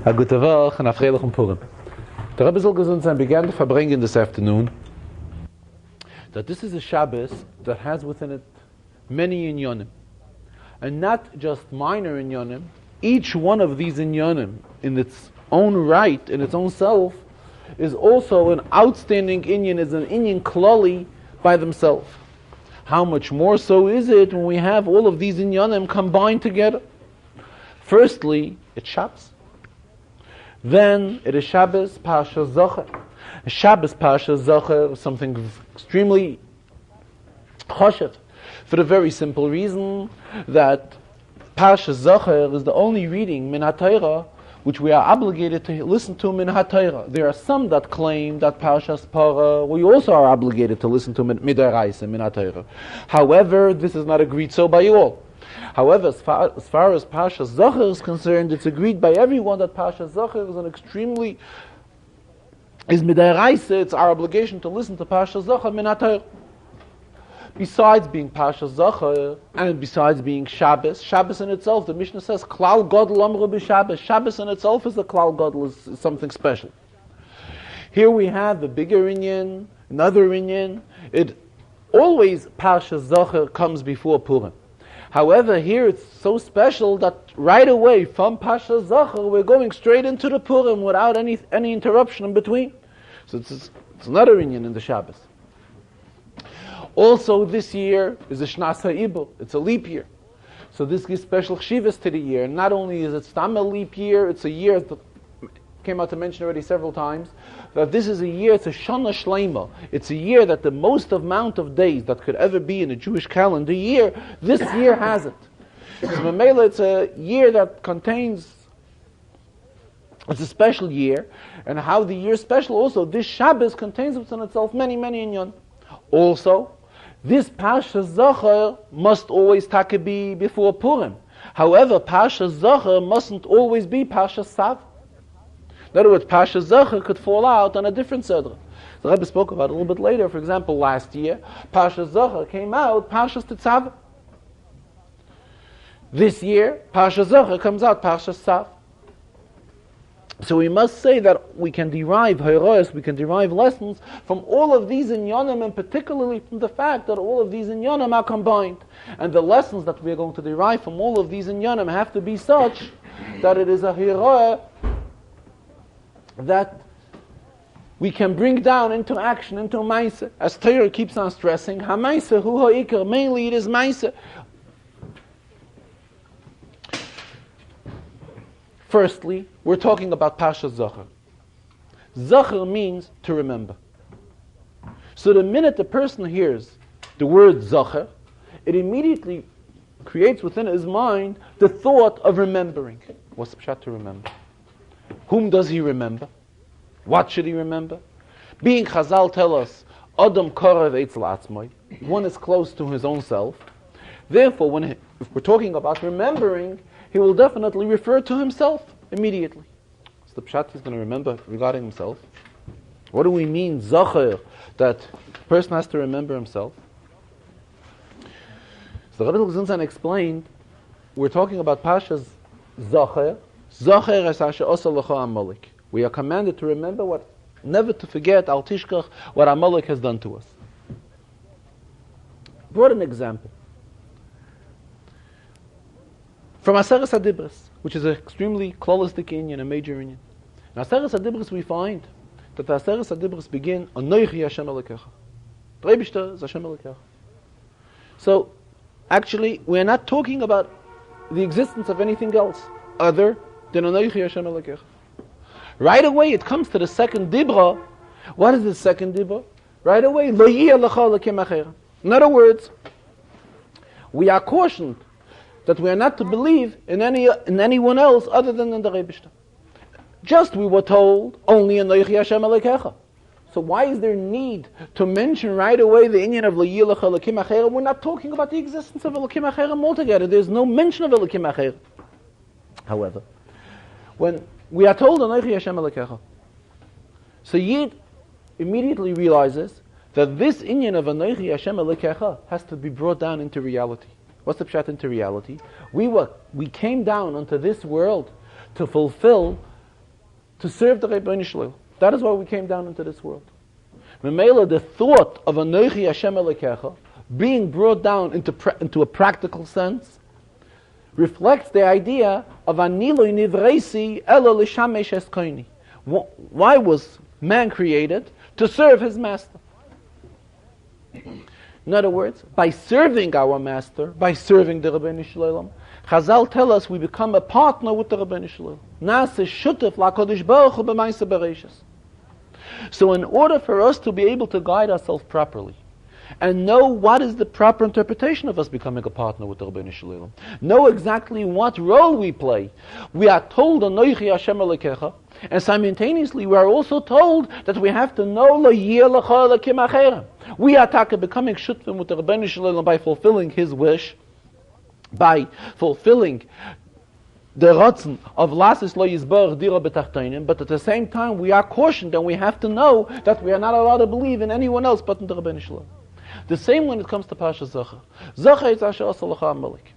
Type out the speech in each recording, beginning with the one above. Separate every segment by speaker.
Speaker 1: A gute Woche and a freilichen Purim. The Rebbe soll gesund sein began the Farbrengen this afternoon that this is a Shabbos that has within it many inyonim. And not just minor inyonim. Each one of these inyonim in its own right, in its own self, is also an outstanding inyan, is an inyan klali by themselves. How much more so is it when we have all of these inyanim combined together? Firstly, it's Shabbos. Then it is Shabbos Pasha Zocher. Shabbos Pasha Zocher is something extremely choshev, for the very simple reason that Pasha Zocher is the only reading min HaTorah which we are obligated to listen to min HaTorah. There are some that claim that Parshas Parah we also are obligated to listen to midaraisa min HaTorah. However, this is not agreed so by you all. However, as far as Parshas Zocher is concerned, it's agreed by everyone that Parshas Zocher is an extremely midaraisa. It's our obligation to listen to Parshas Zocher min HaTorah. Besides being Parshas Zocher, and besides being Shabbos, Shabbos in itself, the Mishnah says, Klal Godel Amru b'Shabbos. Shabbos in itself is a Klal Godel, is something special. Here we have the bigger inyan, another inyan. It always Parshas Zocher comes before Purim. However, here it's so special that right away from Parshas Zocher we're going straight into the Purim without any interruption in between. So it's another inyan in the Shabbos. Also, this year is a Shnas HaIbur. It's a leap year. So this gives special chivas to the year. Not only is it stam a leap year, it's a year that came out to mention already several times, that this is a year, it's a Shana Shleima. It's a year that the most amount of days that could ever be in a Jewish calendar year, this year has it. So Mamela, it's a year that contains, it's a special year, and how the year is special also, this Shabbos contains within itself many, many inyan. Also, this Parshas Zocher must always be before Purim. However, Parshas Zocher mustn't always be Parshas Tzav. In other words, Parshas Zocher could fall out on a different Seder. The Rebbe spoke about it a little bit later. For example, last year, Parshas Zocher came out Parshas Tzav. This year, Parshas Zocher comes out Parshas Tzav. So we must say that we can derive Hairos, we can derive lessons from all of these inyanim, and particularly from the fact that all of these inyanim are combined. And the lessons that we are going to derive from all of these inyanim have to be such that it is a Hairos that we can bring down into action, into Maisa. As Torah keeps on stressing, HaMaisa hu ha'ikar, mainly it is Maisa. Firstly, we're talking about Parshas Zocher. Zocher means to remember. So the minute the person hears the word Zocher, it immediately creates within his mind the thought of remembering. What's the pshat to remember? Whom does he remember? What should he remember? Being Chazal tell us, Adam korav eitz la'atzmai, one is close to his own self. Therefore, if we're talking about remembering, he will definitely refer to himself immediately. So the pshat he's going to remember regarding himself. What do we mean, Zocher, that a person has to remember himself? So the Rebbe Zunzan explained, we're talking about Parshas Zocher. Zocher es asher osa lecha Amalek. We are commanded to remember never to forget, al tishkach, what Amalek has done to us. Brought an example from Aseres HaDibros, which is an extremely klolistic inyan, a major inyan. In Aseres HaDibros we find that the Aseres HaDibros begin, Anoichi Hashem Elokecha. The Rebishter is Hashem Elokecha. So, actually, we are not talking about the existence of anything else other than Anoichi Hashem Elokecha. Right away it comes to the second Dibra. What is the second Dibra? Right away, Lo yiyeh lecha Elokim acher. In other words, we are cautioned that we are not to believe in anyone else other than in the Rebishter. Just we were told only in Anoichi Hashem Elokecha. So why is there need to mention right away the inyan of Lo yiyeh lecha Elokim acher? We're not talking about the existence of Elokim acher altogether. There's no mention of Elokim acher. However, when we are told Anoichi Hashem Elokecha, so Yid immediately realizes that this inyan of Anoichi Hashem Elokecha has to be brought down into reality. What's the pshat into reality? We came down onto this world to fulfill to serve the Rebbeinu Shalom. That is why we came down into this world. Memela, the thought of Anochi Hashem Elokecha being brought down into a practical sense reflects the idea of Anilo Nivreisi Elo Lishamesh Eskoini. Why was man created? To serve his master. In other words, by serving our master, by serving the Rebbeinu Shalom, Chazal tell us we become a partner with the Rebbeinu Shalom. Nase shutef laKadosh Baruch Hu b'maaseh bereishis. So in order for us to be able to guide ourselves properly, and know what is the proper interpretation of us becoming a partner with the Rebbeinu Shalom, know exactly what role we play, we are told, Anochi Hashem Elokecha, and simultaneously we are also told that we have to know Lo Yeh Lecha Elokim Acherem. We are becoming shutfim with the Rebbeinu Shalom by fulfilling his wish, by fulfilling the ratzon of Lasis Lo Yizbarach Dira B'Tachtonim, but at the same time we are cautioned and we have to know that we are not allowed to believe in anyone else but in the Rebbeinu Shalom. The same when it comes to Pasha Zachar. Zachar is Asher Asalacha Amalek.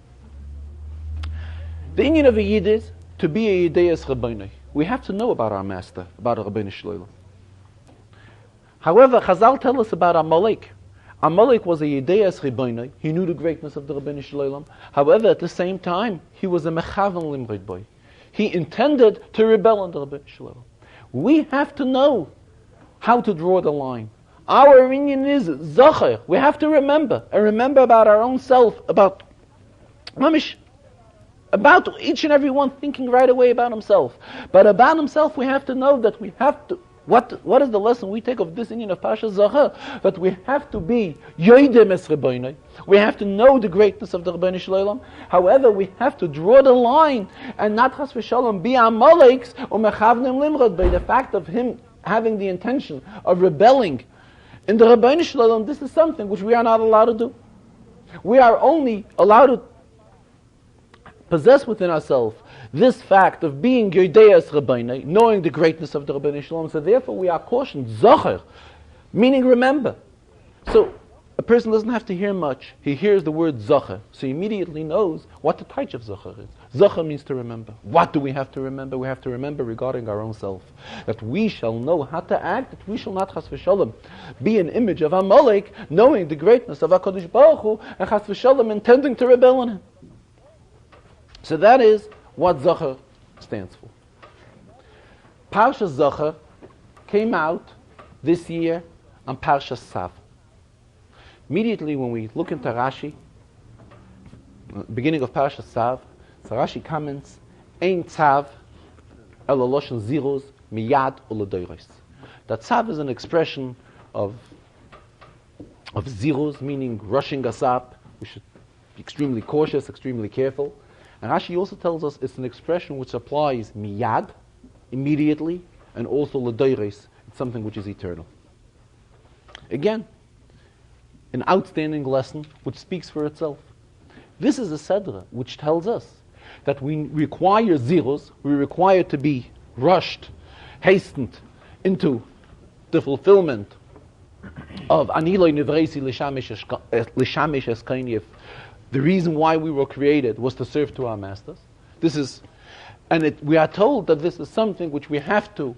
Speaker 1: The Inyan of a Yid is to be a Yideyas Rabbeinu. We have to know about our master, about Rebbeinu Shalom. However, Chazal tell us about Amalek. Amalek was a Yideyas Rabbeinu. He knew the greatness of the Rebbeinu Shalom. However, at the same time, he was a Mechavan Limrid boy. He intended to rebel on the Rebbeinu Shalom. We have to know how to draw the line. Our opinion is Zachar. We have to remember, and remember about our own self, about each and every one thinking right away about himself. But about himself, we have to know that we have to. What is the lesson we take of this Indian of Pasha Zachar? That we have to be Yoidem es Rebbeinu. We have to know the greatness of the Rebbeinu Shalom. However, we have to draw the line and not Chas v'Shalom be Amaleks or Mechavnim Limrod by the fact of him having the intention of rebelling. In the Rebbeinu Shalom, this is something which we are not allowed to do. We are only allowed to possess within ourselves this fact of being Yodeyas Rebbeinu, knowing the greatness of the Rebbeinu Shalom. So therefore we are cautioned, Zachar, meaning remember. So a person doesn't have to hear much. He hears the word Zachar, so he immediately knows what the type of Zachar is. Zachar means to remember. What do we have to remember? We have to remember regarding our own self, that we shall know how to act, that we shall not Chas v'Shalom be an image of Amalek, knowing the greatness of HaKadosh Baruch Hu, and Chas v'Shalom intending to rebel on him. So that is what Zachar stands for. Parsha Zachar came out this year on Parsha Tzav. Immediately when we look into Rashi, beginning of Parsha Tzav, so Rashi comments, Ein Tzav ela loshen ziruz miyad uledoros. That Tzav is an expression of ziruz, meaning rushing us up. We should be extremely cautious, extremely careful. And Rashi also tells us it's an expression which applies miyad, immediately, and also ledoros, it's something which is eternal. Again, an outstanding lesson which speaks for itself. This is a Sedra which tells us that we require ziruz, we require to be rushed, hastened into the fulfillment of Aniloi Nivreisi Lishamesh Eskaini. The reason why we were created was to serve to our masters. We are told that this is something which we have to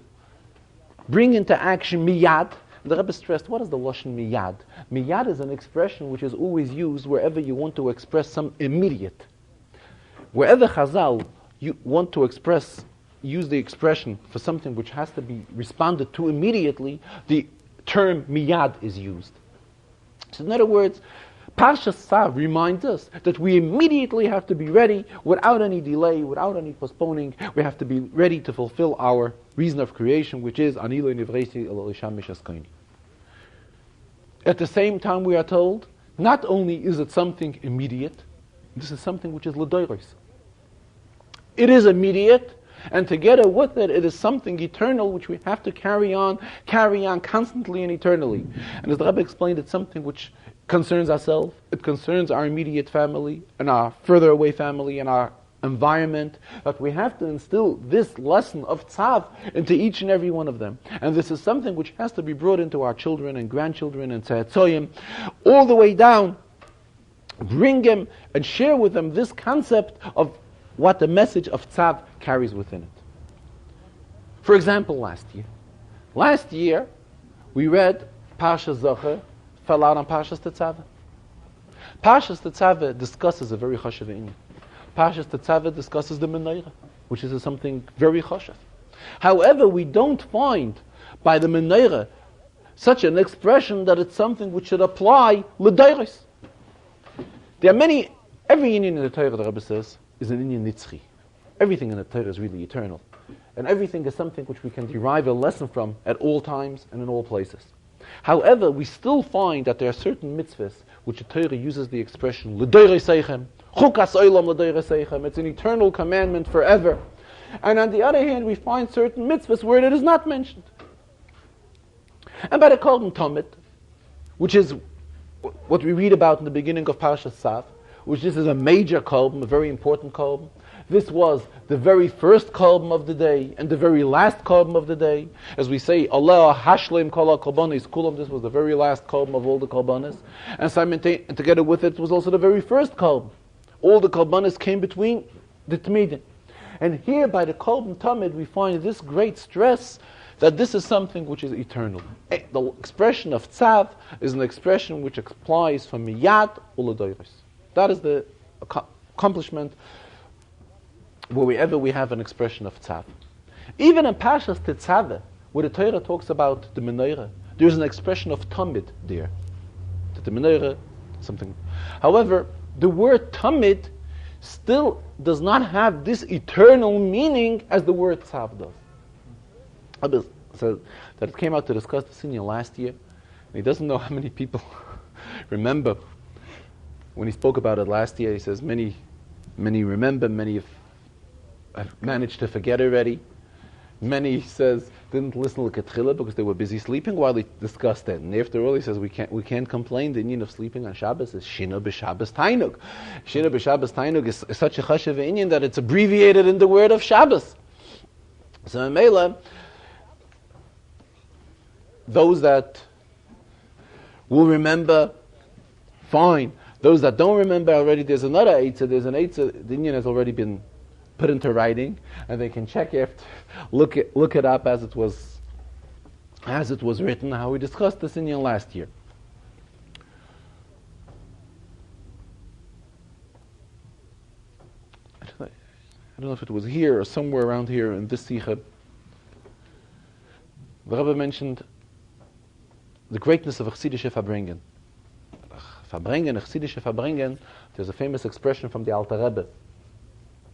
Speaker 1: bring into action miyad. The Rebbe stressed, what is the lashon miyad? Miyad is an expression which is always used wherever you want to express some immediate. Wherever Chazal you want to use the expression for something which has to be responded to immediately, the term miyad is used. So in other words, Parsha Tzav reminds us that we immediately have to be ready without any delay, without any postponing. We have to be ready to fulfill our reason of creation, which is Anilo Nivreisi Elo Lishamesh Eskaini. At the same time, we are told, not only is it something immediate, this is something which is ledoros. It is immediate, and together with it, it is something eternal which we have to carry on constantly and eternally. And as the Rebbe explained, it's something which concerns ourselves, it concerns our immediate family, and our further away family, and our environment, that we have to instill this lesson of Tzav into each and every one of them. And this is something which has to be brought into our children and grandchildren and Tze'etzoyim, all the way down. Bring them and share with them this concept of what the message of Tzav carries within it. For example, last year we read Parshas Zocher, fell out on Parshas Tzav. Parshas Tzav discusses a very chashuv inyan. Parshas Tzav discusses the menorah, which is something very chashuv. However, we don't find by the menorah such an expression that it's something which should apply l'dairos. There are many. Every inyan in the Torah, the Rebbe says, is an inyan nitzchi. Everything in the Torah is really eternal, and everything is something which we can derive a lesson from at all times and in all places. However, we still find that there are certain mitzvahs which the Torah uses the expression l'dorei seichem, chukas olam l'dorei seichem. It's an eternal commandment forever. And on the other hand, we find certain mitzvahs where it is not mentioned. And by the Kolben Tamid, which is what we read about in the beginning of Parshas Tzav, which this is a major kolben, a very important kolben. This was the very first kolben of the day and the very last kolben of the day. As we say, Allah hashlim kol kolbanis kulam, this was the very last kolben of all the kolbanis. And together with it was also the very first kolben. All the kolbanis came between the Tmidim. And here by the Kolben Tamid we find this great stress that this is something which is eternal. The expression of Tzav is an expression which applies from Miyad Uladoiris. That is the accomplishment wherever we have an expression of Tzav. Even in Parshas Tzav, where the Torah talks about the menorah, there's an expression of Tamid there. That the menorah, something. However, the word Tamid still does not have this eternal meaning as the word Tzav does. Abba said that it came out to discuss the senior last year, and he doesn't know how many people remember. When he spoke about it last year, he says many remember, many have managed to forget already. Many, he says, didn't listen to Ketchila because they were busy sleeping while he discussed it. And after all, he says we can't complain. The inyan of sleeping on Shabbos is Shina b'Shabbos Tainug. Shina b'Shabbos Tainug is such a chashuv inyan that it's abbreviated in the word of Shabbos. So in Mela, those that will remember, fine. Those that don't remember already, there's another eitzah. There's an eitzah. The inyan has already been put into writing, and they can check after, look it up as it was written. How we discussed this inyan last year. I don't know if it was here or somewhere around here in this sikha. The Rebbe mentioned the greatness of a Chassidische Farbrengen. Farbrengen, a Chassidische Farbrengen, there's a famous expression from the Alter Rebbe,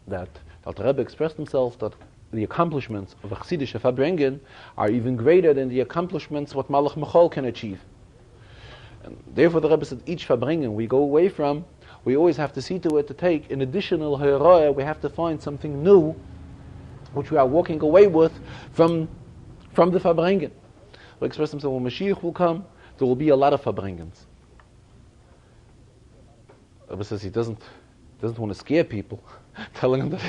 Speaker 1: that the Alter Rebbe expressed himself that the accomplishments of a Chassidische Farbrengen are even greater than the accomplishments what Malach Mechol can achieve. And therefore the Rebbe said each Farbrengen we go away from, we always have to see to it to take an additional heroah. We have to find something new which we are walking away with from the Farbrengen. He expressed himself when Mashiach will come, there will be a lot of Farbrengens. The Rebbe says he doesn't want to scare people, telling them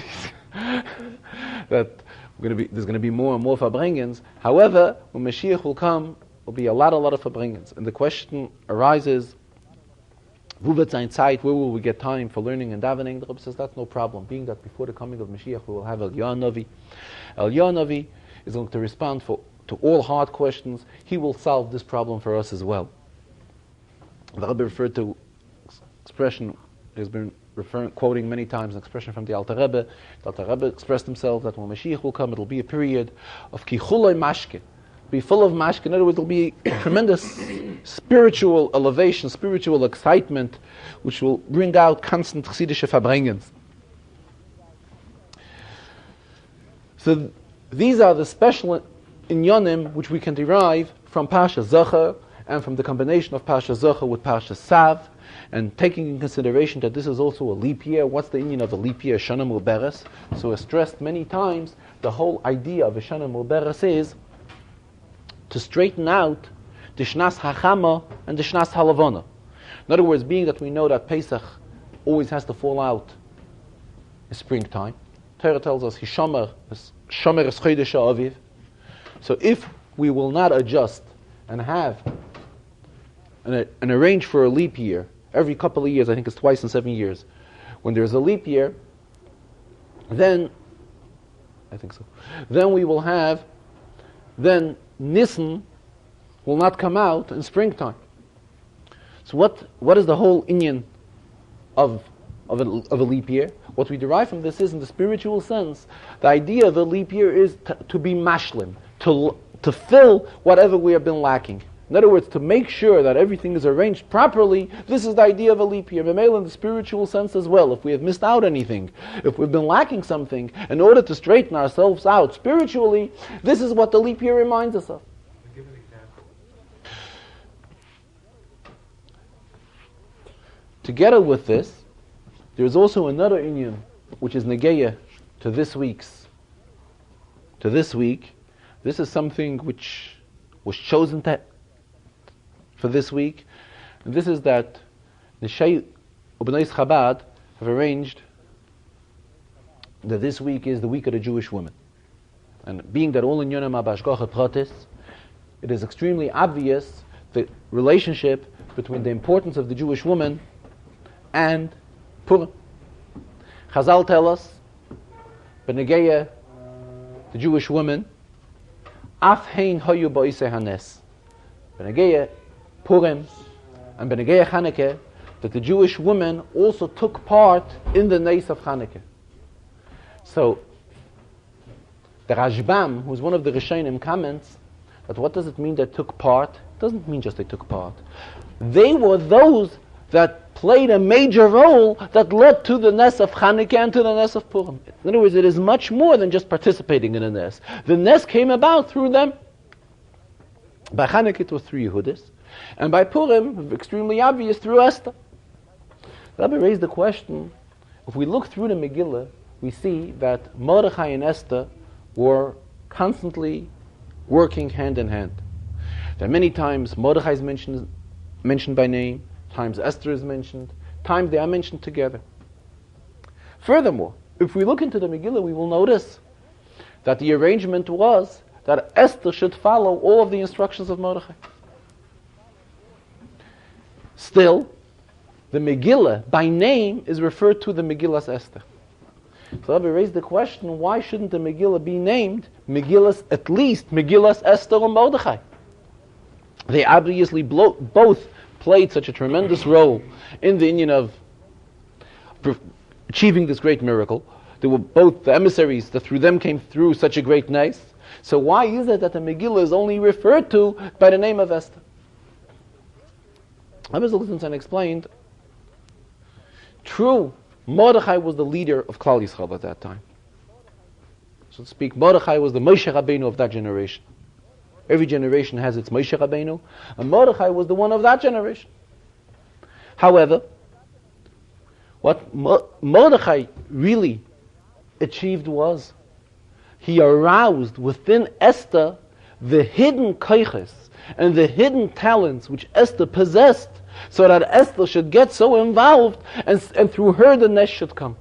Speaker 1: that there's going to be more and more Farbrengens. However, when Mashiach will come, will be a lot of Farbrengens. And the question arises, where will we get time for learning and davening? The Rebbe says that's no problem, being that before the coming of Mashiach we will have El Navi. El Navi is going to respond to all hard questions. He will solve this problem for us as well. The Rebbe referred to expression, has been quoting many times an expression from the Alter Rebbe. The Alter Rebbe expressed himself that when Mashiach will come, it will be a period of kichulei mashke, be full of mashke. In other words, it will be tremendous spiritual elevation, spiritual excitement, which will bring out constant chassidische Farbrengens. So these are the special inyanim which we can derive from Parshas Zocher and from the combination of Parshas Zocher with Parshas Tzav, and taking in consideration that this is also a leap year. What's the inyan of a leap year? Shana Muberes. So as stressed many times, the whole idea of a Shana Muberes is to straighten out the Shnas Hachama and the Shnas Halavana. In other words, being that we know that Pesach always has to fall out in springtime, Torah tells us Hishomer is Chodesh Aviv. So if we will not adjust and have and arrange for a leap year every couple of years, I think it's twice in 7 years, when there's a leap year, then I think so. Then we will have, then Nisan will not come out in springtime. So what is the whole inyan of a leap year? What we derive from this is, in the spiritual sense, the idea of a leap year is to be mashlim, to fill whatever we have been lacking. In other words, to make sure that everything is arranged properly. This is the idea of a leap year. B'meila in the spiritual sense as well. If we have missed out anything, if we've been lacking something, in order to straighten ourselves out spiritually, this is what the leap year reminds us of.
Speaker 2: Give an example.
Speaker 1: Together with this, there is also another inyan, which is negeya to this week. This is something which was chosen for this week, and this is that the Shei Ubnais Chabad have arranged that this week is the week of the Jewish woman. And being that all in Yonam Abashgacha Pratis, it is extremely obvious the relationship between the importance of the Jewish woman and Purim. Chazal tell us, Benegeya, the Jewish woman, Af hein hoyu ba'iseh hanes. Benegeya Purim and Benegeya Chanukah, that the Jewish women also took part in the Nes of Chanukah. So, the Rashbam, who is one of the Rishonim, comments that what does it mean they took part? It doesn't mean just they took part. They were those that played a major role that led to the Nes of Chanukah and to the Nes of Purim. In other words, it is much more than just participating in a Nes. The Nes came about through them. By Chanukah it was through Yehudis, and by Purim, extremely obvious, through Esther. Rabbi raised the question, if we look through the Megillah, we see that Mordechai and Esther were constantly working hand in hand. There are many times Mordechai is mentioned by name, times Esther is mentioned, times they are mentioned together. Furthermore, if we look into the Megillah, we will notice that the arrangement was that Esther should follow all of the instructions of Mordechai. Still, the Megillah, by name, is referred to the Megillah's Esther. So Rabbi raised the question, why shouldn't the Megillah be named at least Megillah's Esther and Mordechai? They obviously both played such a tremendous role in the inyan of achieving this great miracle. They were both the emissaries that through them came through such a great nice. So why is it that the Megillah is only referred to by the name of Esther? Rabbi Zilgenstein explained, true, Mordechai was the leader of Klal Yisrael at that time. So to speak, Mordechai was the Moshe Rabbeinu of that generation. Every generation has its Moshe Rabbeinu, and Mordechai was the one of that generation. However, what Mordechai really achieved was, he aroused within Esther the hidden koiches and the hidden talents which Esther possessed, so that Esther should get so involved, and through her the Nes should come.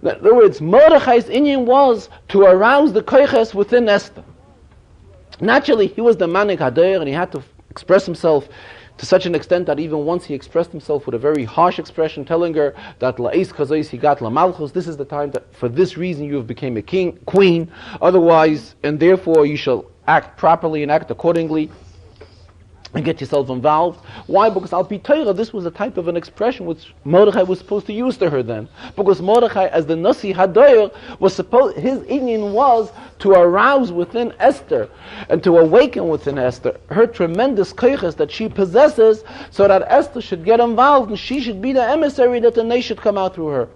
Speaker 1: In other words, Mordechai's inyan was to arouse the koiches within Esther. Naturally, he was the Manik Hader, and he had to express himself to such an extent that even once he expressed himself with a very harsh expression, telling her that La'is Chazois Higat La Malchus, this is the time that for this reason you have become a queen, otherwise, and therefore you shall act properly and act accordingly and get yourself involved. Why? Because Al Pi Torah, this was a type of an expression which Mordechai was supposed to use to her then. Because Mordechai, as the Nasi Hadoyer, his inyan was to arouse within Esther and to awaken within Esther her tremendous koiches that she possesses, so that Esther should get involved and she should be the emissary that the nation should come out through her.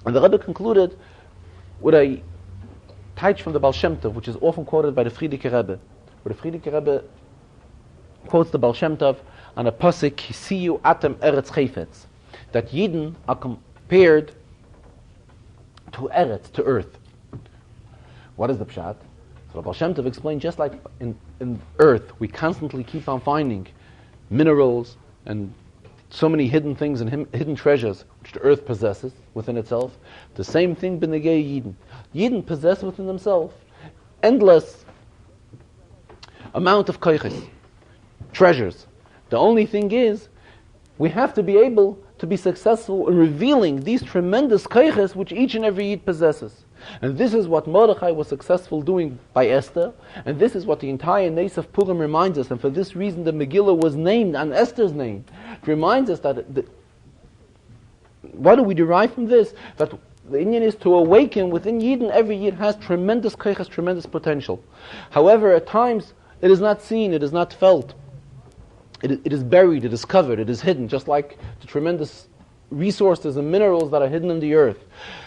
Speaker 1: And the Rebbe concluded with a taich from the Baal Shem Tov, which is often quoted by the Frierdiker Rebbe, where the Frierdiker Rebbe quotes the Baal Shem Tov on a pasuk, Kisiyu atem eretz chayfetz, that Yidden are compared to eretz, to earth. What is the pshat? So the Baal Shem Tov explained, just like in earth, we constantly keep on finding minerals and so many hidden things and hidden treasures which the earth possesses within itself. The same thing b'negei Yidden. Yidden possess within themselves endless amount of koiches, treasures. The only thing is, we have to be able to be successful in revealing these tremendous koiches which each and every Yid possesses. And this is what Mordechai was successful doing by Esther, and this is what the entire Nes of Purim reminds us, and for this reason the Megillah was named on Esther's name. It reminds us that, what do we derive from this? That the Inyan is to awaken within Yidden. Every Yid has tremendous koiches, tremendous potential. However, at times, it is not seen, it is not felt. It is buried, it is covered, it is hidden, just like the tremendous resources and minerals that are hidden in the earth.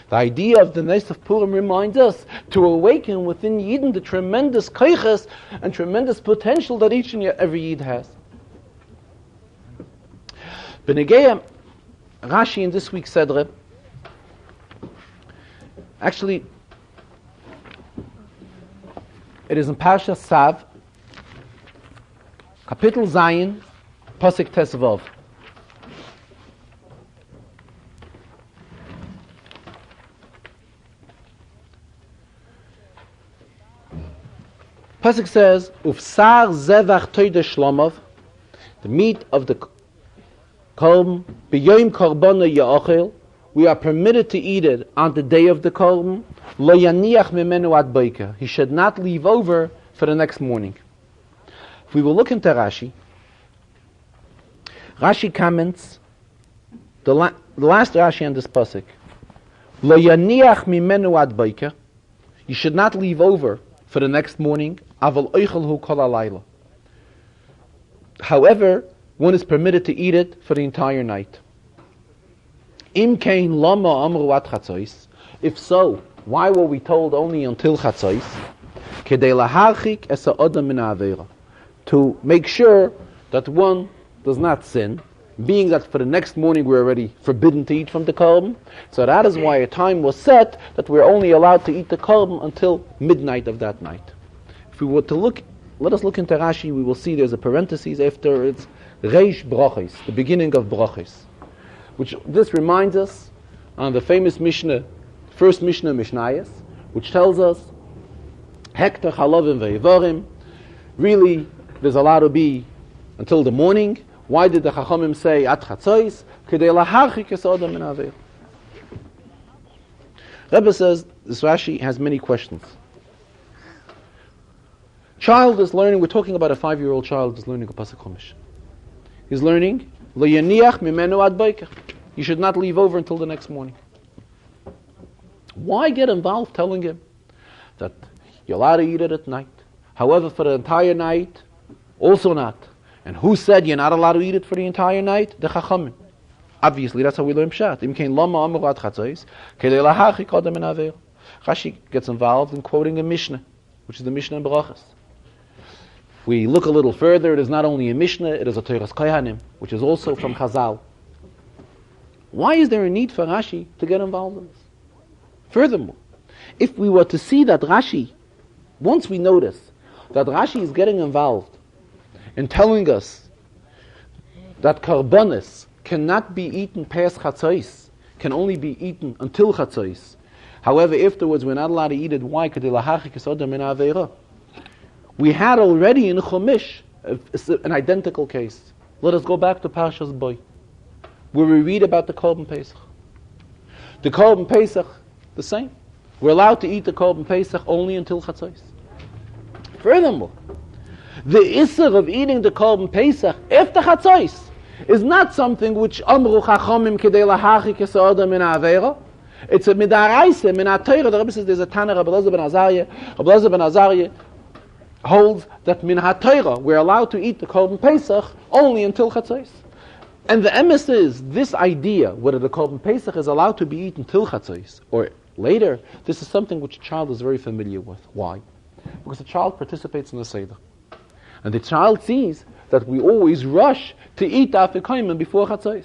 Speaker 1: The idea of the Nes of Purim reminds us to awaken within Yidden the tremendous koiches and tremendous potential that each and every Yid has. Benegea, Rashi in this week's Sedre, actually, it is in Parshas Tzav, Kapitel Zayin, Pasuk Tesvav. Pasuk says, "Ufsar zevach toide shlomov," the meat of the korban, b'yoyim korbana ya'achel, we are permitted to eat it on the day of the korban. Lo yaniach mimenu ad boker, he should not leave over for the next morning. If we will look into Rashi, Rashi comments the last Rashi on this pasuk. Lo yaniach mimenu ad boker, you should not leave over for the next morning. Aval oichelhu kol halayla. However, one is permitted to eat it for the entire night. Im kein lama amru ad chatzos. If so, why were we told only until chatzos? Kedei laharchik es ha'adam min ha'avera, to make sure that one does not sin, being that for the next morning we're already forbidden to eat from the korban. So that is why a time was set that we're only allowed to eat the korban until midnight of that night. If we were to look, let us look into Rashi, we will see there's a parenthesis after it's Reish Brachos, the beginning of Brachos, which this reminds us on the famous Mishnah, first Mishnah Mishnayos, which tells us Hektar Chalavim Ve'evarim. Really, there's allowed to be until the morning. Why did the Chachamim say At Chatzos? Kedei laharchik es ha'adam min ha'avera. Rebbe says this Rashi has many questions. Child is learning, we're talking about a 5-year-old child is learning a Pasuk Chumash. He's learning, Lo yaniach mimenu ad boker. You should not leave over until the next morning. Why get involved telling him that you're allowed to eat it at night? However, for the entire night, also not. And who said you're not allowed to eat it for the entire night? The Chachamim. Obviously, that's how we learn Pshat. Im kein lama amru ad chatzos, kedei laharchik adam min ha'avera. Rashi gets involved in quoting a Mishnah, which is the Mishnah in Berachos. If we look a little further, it is not only a Mishnah, it is a Teiras Kohanim, which is also from Chazal. Why is there a need for Rashi to get involved in this? Furthermore, if we were to see that Rashi, once we notice that Rashi is getting involved in telling us that karbonis cannot be eaten past chatzos, can only be eaten until chatzos. However, afterwards we're not allowed to eat it. Why? We had already in Chumash an identical case. Let us go back to Parshas Boy, where we read about the Korban Pesach. The Korban Pesach, the same. We're allowed to eat the Korban Pesach only until chatzos. Furthermore, the Isser of eating the Korban Pesach after chatzos is not something which Amru Chachamim Kedei Lahachik Es Ha'adam Min Ha'avera. It's a midaraisa, min ha'Torah. The Rebbe says there's a Tana, Rabbi Elazar ben Azariah. Rabbi Elazar ben Azariah holds that min ha'Torah we're allowed to eat the Korban Pesach only until chatzos. And the emes is this idea whether the Korban Pesach is allowed to be eaten until chatzos or later. This is something which a child is very familiar with. Why? Because the child participates in the Seder. And the child sees that we always rush to eat Afikoymen before Chatzos.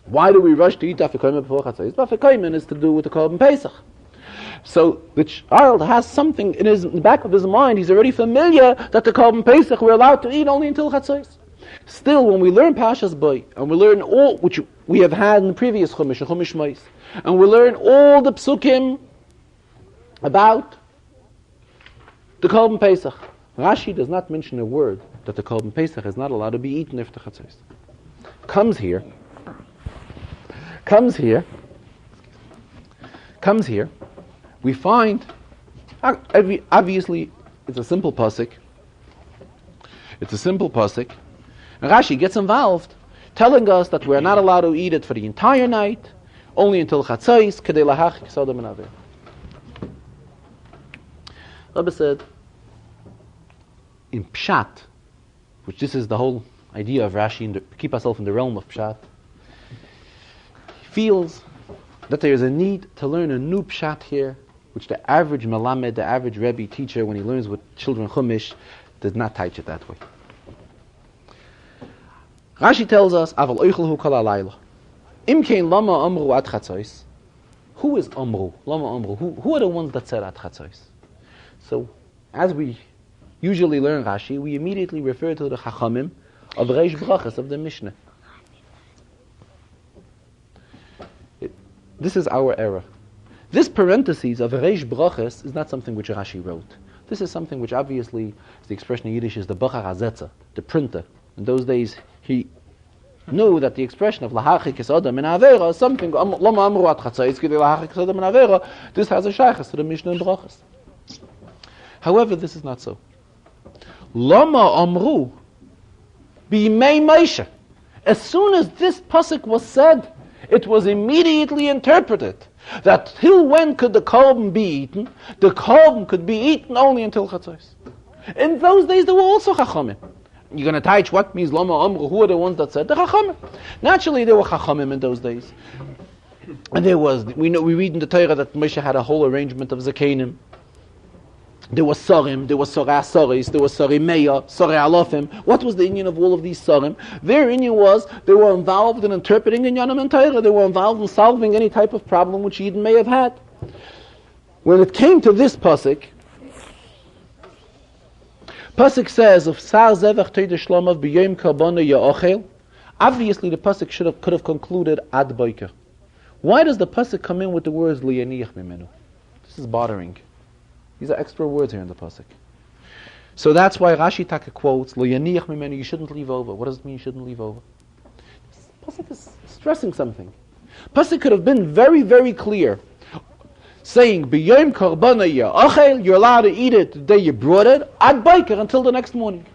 Speaker 1: Why do we rush to eat Afikoymen before Chatzos? Afikoymen is to do with the Korban Pesach. So the child has something in the back of his mind. He's already familiar that the Korban Pesach we're allowed to eat only until Chatzos. Still, when we learn Pashas Boy, and we learn all which we have had in the previous Chumash, Chumash Mois, and we learn all the psukim about the Korban Pesach, Rashi does not mention a word that the Korban Pesach is not allowed to be eaten after Chatzos. Comes here, we find, obviously, it's a simple pasuk. It's a simple pasuk. And Rashi gets involved, telling us that we're not allowed to eat it for the entire night, only until chatzos, kedei lahachik sodom and aver. Rabbi said, in Pshat, which this is the whole idea of Rashi, keep ourselves in the realm of Pshat, he feels that there is a need to learn a new Pshat here, which the average Melamed, the average Rebbe teacher, when he learns with children Chumash, does not teach it that way. Rashi tells us, Aval oichelhu kol halayla. Im kein lama amru ad chatzos. Who is amru? Lama amru. Who are the ones that said ad chatzos? So, as we usually learn Rashi, we immediately refer to the Chachamim of Reish Brachas of the Mishnah. This is our error. This parentheses of Reish Brachas is not something which Rashi wrote. This is something which obviously, the expression in Yiddish is the Bachar HaZetzer, the printer. In those days, he knew that the expression of Lahachik es Adam in Avera is something, Lama Amru at Chatzais, Kidei Lahachik es Adam in Avera, this has a shaykhs to the Mishnah and Brachas. However, this is not so. Lama Amru B'Yimei Moshe. As soon as this pasuk was said, it was immediately interpreted that till when could the korban be eaten? The korban could be eaten only until chatzos. In those days, there were also chachamim. You're going to teach what means lama amru? Who are the ones that said the chachamim? Naturally, there were chachamim in those days, and there was. We read in the Torah that Moshe had a whole arrangement of zakenim. There was sarim, there was sarei saris, there was sarei meya, sarei alofim. What was the inyan of all of these sarim? Their inyan was they were involved in interpreting inyanim and Torah. They were involved in solving any type of problem which Yidden may have had. When it came to this pasuk says of sar zevach teidei shlomav b'yom karbona ya'ochel. Obviously, the pasuk could have concluded ad boiker. Why does the pasuk come in with the words liyaniach mimenu? This is bothering. These are extra words here in the pasuk. So that's why Rashi Taka quotes, Lo yaniach mimenu, you shouldn't leave over. What does it mean you shouldn't leave over? This pasuk is stressing something. Pasuk could have been very, very clear, saying, B'yom karbana ya'achel, you're allowed to eat it the day you brought it, ad baiker, until the next morning.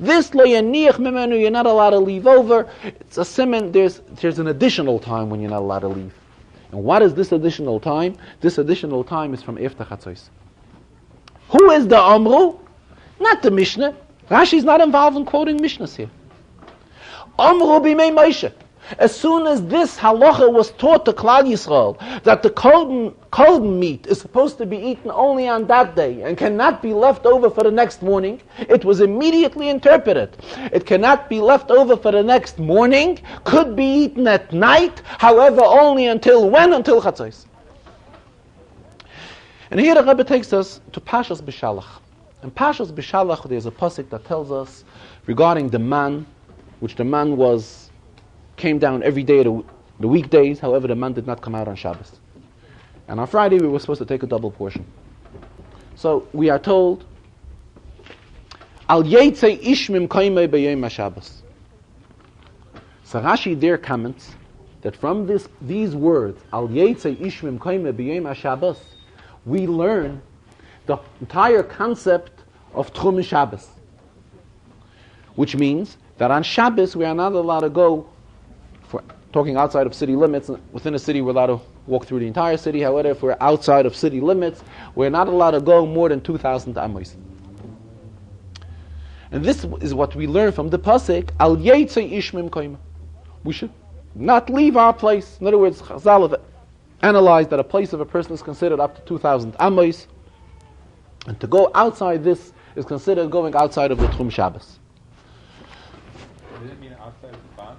Speaker 1: This Lo yaniach mimenu, you're not allowed to leave over. It's a siman, there's an additional time when you're not allowed to leave. And what is this additional time? This additional time is from Eftach Chatzos. Who is the Amru? Not the Mishnah. Rashi is not involved in quoting Mishnahs here. Amru b'mei Moshe. As soon as this halacha was taught to Klal Yisrael, that the korban meat is supposed to be eaten only on that day and cannot be left over for the next morning, it was immediately interpreted. It cannot be left over for the next morning, could be eaten at night, however, only until when? Until Chatzos. And here the Rebbe takes us to Pashas B'Shalach. In Pashas B'Shalach there's a pasuk that tells us regarding the man, which the man came down every day of the weekdays, however the man did not come out on Shabbos. And on Friday we were supposed to take a double portion. So we are told, Al Yeitzei Ishmim Kaimei B'Yom HaShabbos. So Rashi there comments that from these words, Al Yeitzei Ishmim Kaimei B'Yom HaShabbos, we learn the entire concept of Tchum Shabbos, which means that on Shabbos we are not allowed to go, for talking outside of city limits. Within a city we're allowed to walk through the entire city. However, if we're outside of city limits, we're not allowed to go more than 2,000 amos. And this is what we learn from the pasuk, Al Yeitzei Ishmim Koima. We should not leave our place. In other words, Chazal have analyzed that a place of a person is considered up to 2,000 amos, and to go outside this is considered going outside of the Tchum Shabbos.
Speaker 2: Does it mean outside of the boundaries?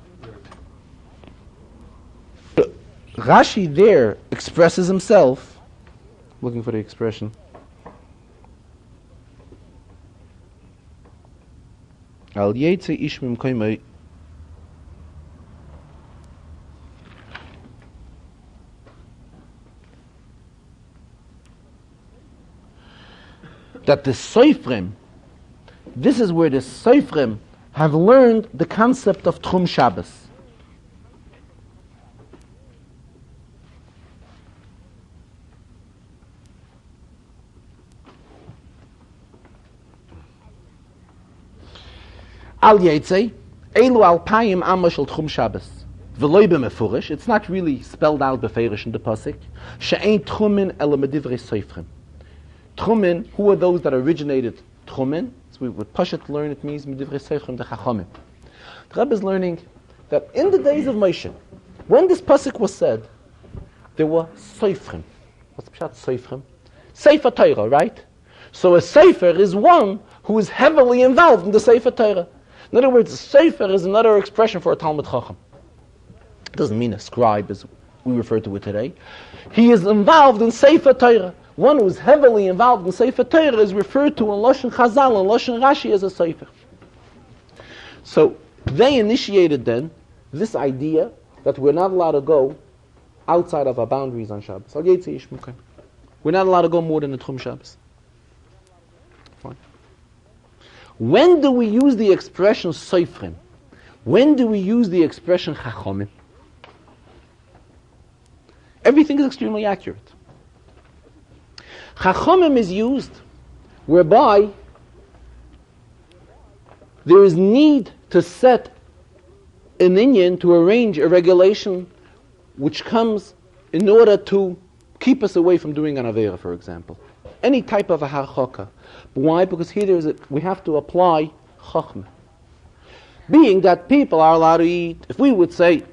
Speaker 1: Rashi there expresses himself, looking for the expression, Al Yeitzei Ishmim Koimei, that the Soifrim, this is where the Soifrim have learned the concept of Tchum Shabbos.
Speaker 3: Al Yetzei, Elu Alpayim Amma Shel Tchum Shabbos. V'loi b'mefurish, it's not really spelled out beferish in the pasuk. She'ein Tchumin ele medivrei soifrim. Tchumin, who are those that originated Tchumin? So we would Pashat learn it means medivrei soifrim the Chachamim. The Rebbe is learning that in the days of Moshe, when this pasuk was said, there were soifrim. What's pshat soifrim? Sefer Torah, right? So a sefer is one who is heavily involved in the sefer Torah. In other words, a sefer is another expression for a Talmud Chacham. It doesn't mean a scribe as we refer to it today. He is involved in sefer Torah. One who is heavily involved in sefer Torah is referred to in Lashon Chazal and Lashon Rashi as a sefer. So they initiated then this idea that we're not allowed to go outside of our boundaries on Shabbos. We're not allowed to go more than the Tchum Shabbos. Fine. When do we use the expression Soifrim? When do we use the expression Chachomim? Everything is extremely accurate. Chachomim is used whereby there is need to set an inyan, to arrange a regulation which comes in order to keep us away from doing an Aveira, for example. Any type of a harchaka. Why? Because here we have to apply Chachma. Being that people are allowed to eat, if we would say,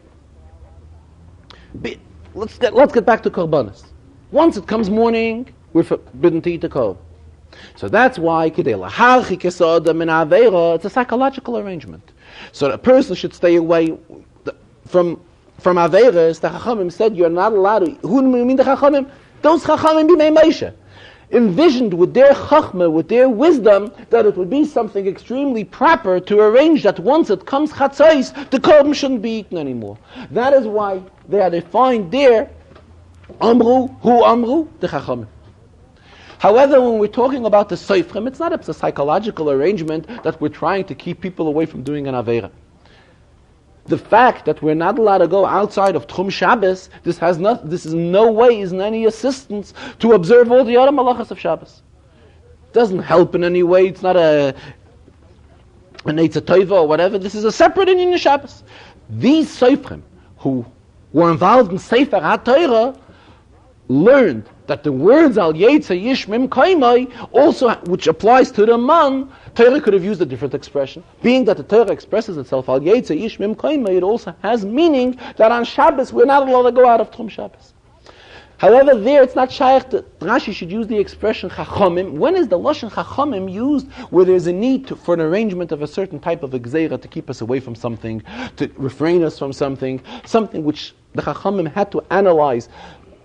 Speaker 3: let's get back to Korbanos. Once it comes morning, we're forbidden to eat the korban. So that's why it's a psychological arrangement. So a person should stay away from Averas. The Chachamim said you're not allowed to. Who do you mean the Chachamim? Those Chachamim b'mei Moshe envisioned with their Chachma, with their wisdom, that it would be something extremely proper to arrange that once it comes Chatzos, the korban shouldn't be eaten anymore. That is why they are defined there. Amru, who Amru? The Chachamim. However, when we're talking about the Soifrim, it's not a psychological arrangement that we're trying to keep people away from doing an Aveira. The fact that we're not allowed to go outside of Tchum Shabbos, this is in no way is in any assistance to observe all the other malachas of Shabbos. It doesn't help in any way. It's not an Eitzah Tova or whatever. This is a separate inyan of Shabbos. These Soifrim who were involved in Sefer HaTorah learned that the words Al Yetzei Yishmim Kaimai also, which applies to the man, Torah could have used a different expression. Being that the Torah expresses itself Al Yetzei Yishmim Kaimai, it also has meaning that on Shabbos we're not allowed to go out of Tchum Shabbos. However, there it's not shaykh that Rashi should use the expression Chachomim. When is the Lashon Chachomim used? Where there's a need for an arrangement of a certain type of Gzeira to keep us away from something, to refrain us from something which the Chachomim had to analyze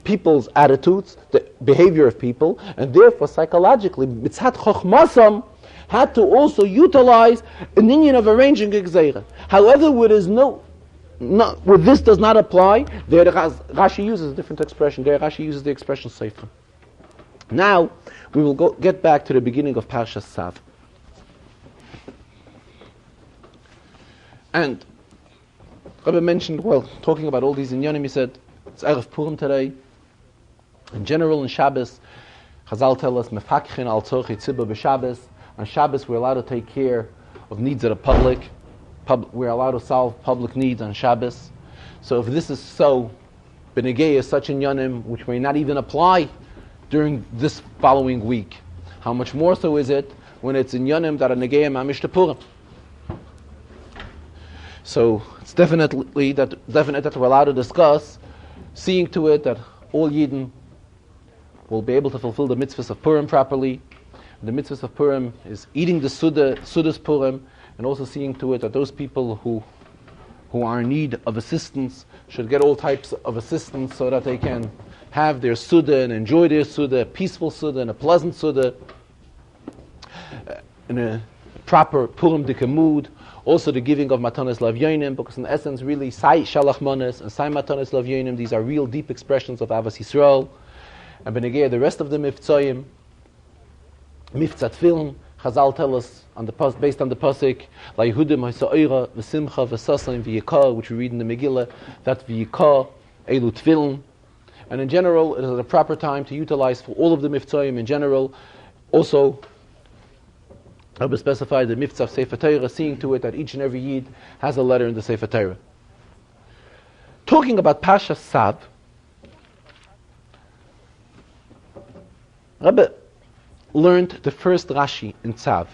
Speaker 3: people's attitudes, the behavior of people, and therefore psychologically, Mitzat Chochmasam had to also utilize an inyan of arranging a Gzeira. However, where this does not apply, there Rashi uses a different expression. There Rashi uses the expression Sefer. Now, we will get back to the beginning of Parshas Tzav. And Rabbi mentioned, talking about all these inyanim, he said, it's Erev Purim today. In general, in Shabbos, Chazal tell us, Mefakchin al tzorchei tzibur b'Shabbos. On Shabbos, we're allowed to take care of needs of the public. We're allowed to solve public needs on Shabbos. So if this is so, B'negei is such inyanim which may not even apply during this following week. How much more so is it when it's inyanim that are negei mamish to Purim? So it's definite that we're allowed to discuss, seeing to it that all Yidden will be able to fulfill the mitzvahs of Purim properly. The mitzvahs of Purim is eating the Suda's Purim, and also seeing to it that those people who are in need of assistance should get all types of assistance so that they can have their Suda and enjoy their Suda, a peaceful Suda and a pleasant Suda, in a proper Purim dika mood. Also the giving of Matanas Lavyonim, because in essence really Sai Shalach Manas and Sai Matanas Lavyonim, these are real deep expressions of Avas Yisrael. And Benegei, the rest of the Miftzayim, Miftzat Film, Chazal tell us based on the pasuk, La Yehudim Ha'Sa'ira V'Simcha V'Sasayim V'Yikah, which we read in the Megillah, that V'Yikah Elu Tefillin. And in general, it is a proper time to utilize for all of the Miftzayim in general. Also, Rabbi specified the mitzvah of Sefer Torah, seeing to it that each and every Yid has a letter in the Sefer Torah. Talking about Pasha Tzav, Rabbi learned the first Rashi in Tzav.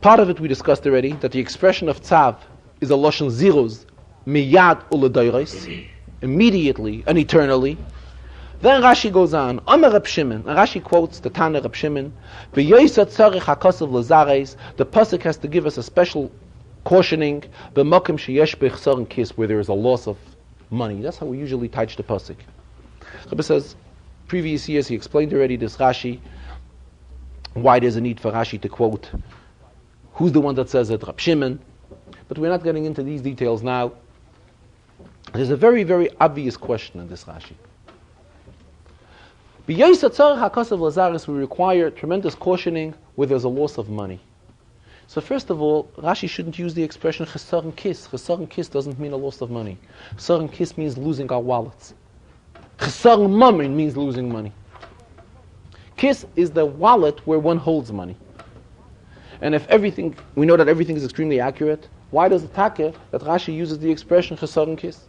Speaker 3: Part of it we discussed already, that the expression of Tzav is a Lashon Ziruz, miyad u'ledoros, immediately and eternally. Then Rashi goes on, Omer Reb Shimon, and Rashi quotes the Tana Reb Shimon, V'yoysa tzarich hakasav l'zareis, the pasuk has to give us a special cautioning, b'mokim sheyesh b'chsar kis, where there is a loss of money. That's how we usually teach the pasuk. Rabbi says, previous years he explained already this Rashi, why there's a need for Rashi to quote who's the one that says it, Reb Shimon, but we're not getting into these details now. There's a very, very obvious question in this Rashi. We require tremendous cautioning where there's a loss of money. So first of all, Rashi shouldn't use the expression chesar kis. Chesar kis doesn't mean a loss of money. Chesar kis means losing our wallets. Chesar mammon means losing money. Kis is the wallet where one holds money. And if everything, we know that everything is extremely accurate, why does it take that Rashi uses the expression chesar kis?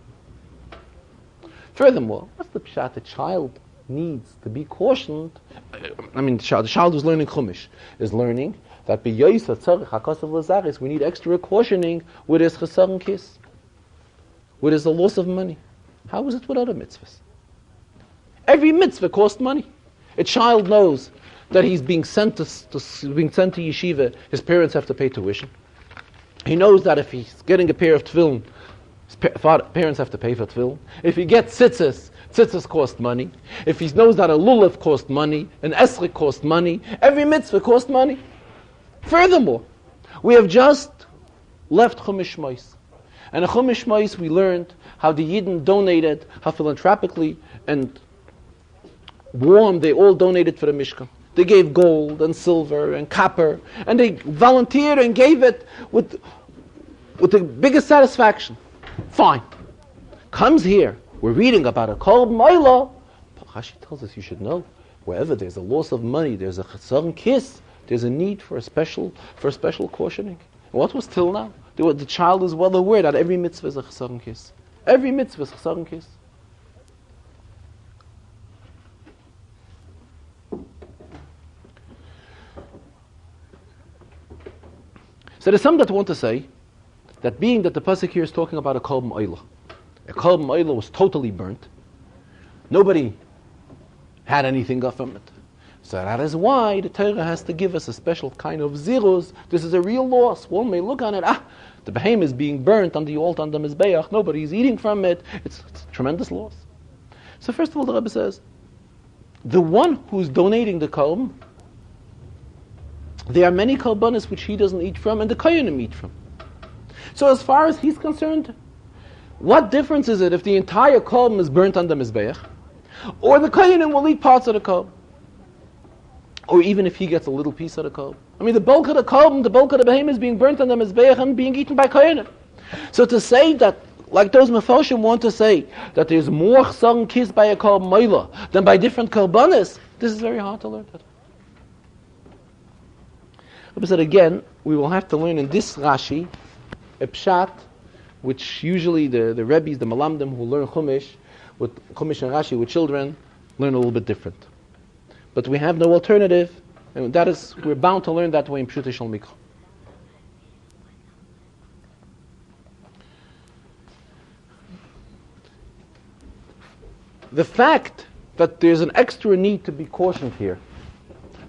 Speaker 3: Furthermore, what's the pshat? The child needs to be cautioned. The child who's learning Chumash is learning that we need extra cautioning with his chesar kis, with his loss of money. How is it with other mitzvahs? Every mitzvah costs money. A child knows that he's being sent to yeshiva, his parents have to pay tuition. He knows that if he's getting a pair of tefillin, his parents have to pay for tefillin. If he gets tzitzis cost money. If he knows that a lulav costs money, an esrik costs money, every mitzvah costs money. Furthermore, we have just left Chumash Shmos. And in Chumash Shmos we learned how the Yidden donated, how philanthropically and warm they all donated for the Mishkan. They gave gold and silver and copper, and they volunteered and gave it with the biggest satisfaction. Fine. Comes here, we're reading about a Kol Moila. Rashi tells us you should know, wherever there's a loss of money, there's a chesar kis, there's a need for a special cautioning. And what was till now? The child is well aware that every mitzvah is a chesar kis. Every mitzvah is a chesar kis. So there's some that want to say that being that the pasuk here is talking about a kol ma'ila. A kol ma'ila was totally burnt. Nobody had anything from it. So that is why the Torah has to give us a special kind of ziruz. This is a real loss. One may look on it, the behemoth is being burnt on the altar on the mizbeach. Nobody's eating from it. It's a tremendous loss. So first of all, the Rebbe says, the one who's donating the kolm, there are many korbanos which he doesn't eat from and the kohanim eat from. So as far as he's concerned, what difference is it if the entire kolm is burnt on the mizbeach, or the kohanim will eat parts of the kolm, or even if he gets a little piece of the kolm? The bulk of the kolm, the bulk of the behemoth is being burnt on the mizbeach and being eaten by kohanim. So to say that, like those mefarshim want to say, that there's more chesar kis by a kol moila than by different korbanos, this is very hard to learn that. But said again, we will have to learn in this Rashi a pshat, which usually the Rebbes, the Malamdim who learn Chumash and Rashi with children, learn a little bit different. But we have no alternative, and that is, we're bound to learn that way in Pshutei Shel Mikra. The fact that there's an extra need to be cautioned here,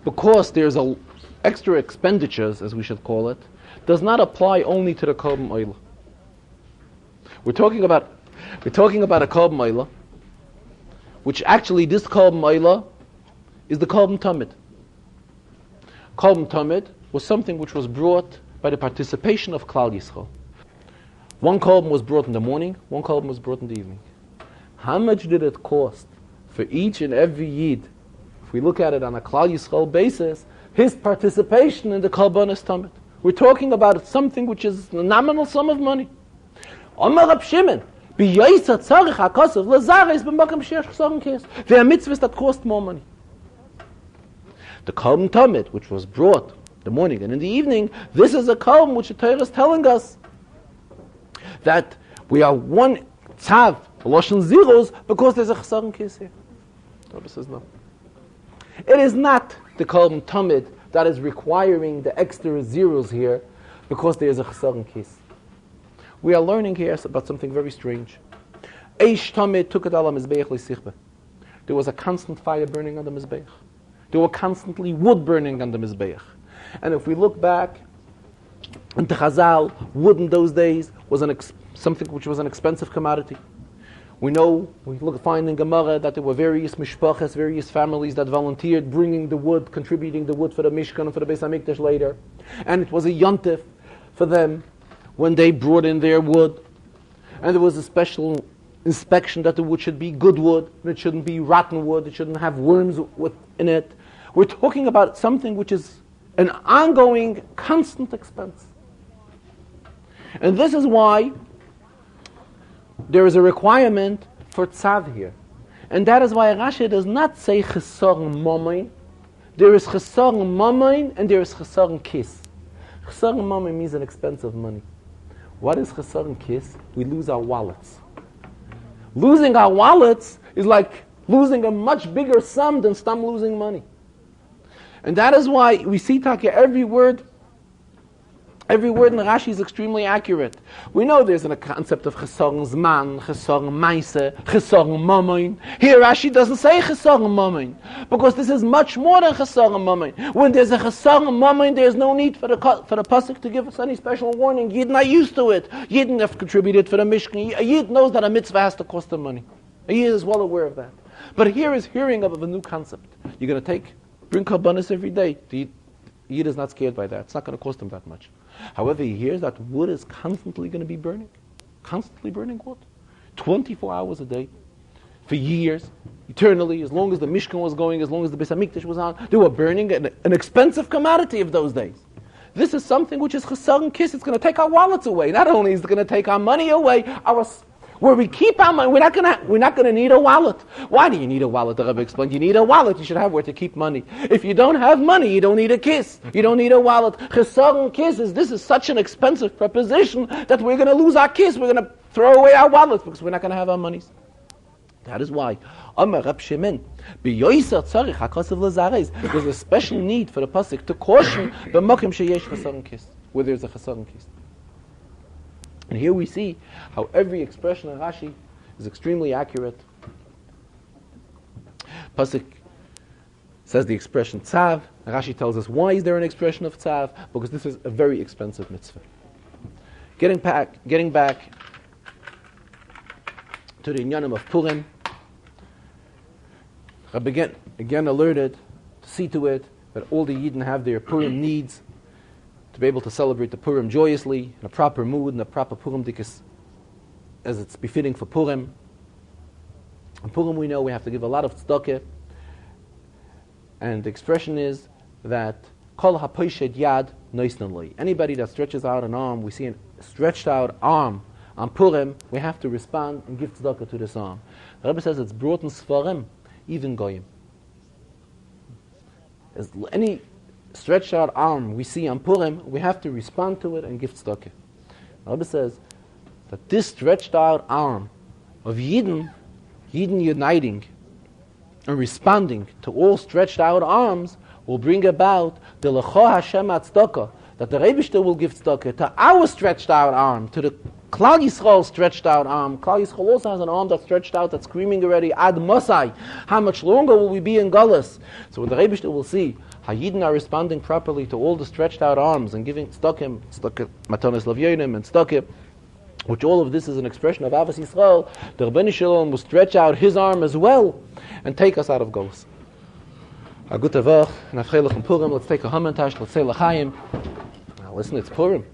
Speaker 3: because there's a extra expenditures, as we should call it, does not apply only to the korban oila. We're talking about a korban oila, which actually this korban oila is the korban tamid. Korban tamid was something which was brought by the participation of Klal Yisrael. One korban was brought in the morning, one korban was brought in the evening. How much did it cost for each and every Yid, if we look at it on a Klal Yisrael basis, his participation in the korbanos tamid? We're talking about something which is a nominal sum of money. Omer Reb Shimon, there are mitzvahs that cost more money. The Kolm Tamid, which was brought the morning and in the evening, this is a Kolm which the Torah is telling us that we are one Tzav, Loshen zeros, because there's a Chazarah kiss here. The Rebbe says no. It is not the Kolm Tamid that is requiring the extra zeros here because there is a Chazarah kiss. We are learning here about something very strange. Eish Tamid took it ala Mizbeach L'sichbe. There was a constant fire burning on the Mizbeach. There were constantly wood burning on the Mizbeach. And if we look back into Chazal, wood in those days was something which was an expensive commodity. We know, find in Gemara that there were various mishpachas, various families that volunteered bringing the wood, contributing the wood for the Mishkan and for the Beis HaMikdash later. And it was a yontif for them when they brought in their wood. And there was a special inspection that the wood should be good wood, and it shouldn't be rotten wood, it shouldn't have worms in it. We're talking about something which is an ongoing, constant expense. And this is why there is a requirement for Tzav here. And that is why Rashi does not say Chazarah Momain. There is Chazarah Momain and there is Chazarah Kis. Chazarah Momain means an expense of money. What is Chazarah Kis? We lose our wallets. Losing our wallets is like losing a much bigger sum than losing money. And that is why we see Taka every word in Rashi is extremely accurate. We know there's a concept of Chazarah Zman, Chazarah Maise, Chazarah Momain. Here Rashi doesn't say Chazarah Momain, because this is much more than Chazarah Momain. When there's a Chazarah Momain, there's no need for the Pasuk to give us any special warning. Yid not used to it. Yid have contributed for the Mishkan. A Yid knows that a mitzvah has to cost him money. A Yid is well aware of that. But here is hearing of a new concept. You're going to bring karbanis every day. The Yid is not scared by that. It's not going to cost him that much. However, he hears that wood is constantly going to be burning. Constantly burning wood. 24 hours a day. For years. Eternally. As long as the Mishkan was going, as long as the Beis HaMikdash was on, they were burning an expensive commodity of those days. This is something which is Chazarah Kis. It's going to take our wallets away. Not only is it going to take our money away, where we keep our money, we're not going to need a wallet. Why do you need a wallet? The Rebbe explained. You need a wallet. You should have where to keep money. If you don't have money, you don't need a kiss. You don't need a wallet. Chazarah Kis this is such an expensive proposition that we're going to lose our kiss. We're going to throw away our wallets because we're not going to have our monies. That is why there's a special need for the pasuk to caution where there's a Chazarah Kis. And here we see how every expression in Rashi is extremely accurate. Pasuk says the expression Tzav. Rashi tells us why is there an expression of Tzav? Because this is a very expensive mitzvah. Getting back to the inyanim of Purim, Rabbi again alerted to see to it that all the Yidden have their Purim needs to be able to celebrate the Purim joyously, in a proper mood, in a proper Purim dikus, as it's befitting for Purim. In Purim we know we have to give a lot of tzedakah, and the expression is that Kol hapoished yad noisnan lo. Anybody that stretches out an arm, we see a stretched out arm on Purim, we have to respond and give tzedakah to this arm. The Rebbe says it's brought in Sfarim, even Goyim. As any stretched out arm we see on Purim, we have to respond to it and give tzedakah. The Rebbe says that this stretched out arm of Yidden uniting and responding to all stretched out arms will bring about the Lecho Hashem tzedakah, that the Rebbe will give tzedakah to our stretched out arm, to the Klal Yisrael stretched out arm. Klal Yisrael also has an arm that's stretched out, that's screaming already, Ad Mosai. How much longer will we be in Galus? So when the Rebbe will see how Yidden are responding properly to all the stretched out arms and giving tzedakah, Matanos Lavyonim and tzedakah, which all of this is an expression of Avos Yisrael, the Rebbeinu Shalom will stretch out his arm as well and take us out of Galus. A good Tavach, and Afchelach and Purim, let's take a Hamantash, let's say L'chaim. Now listen, it's Purim.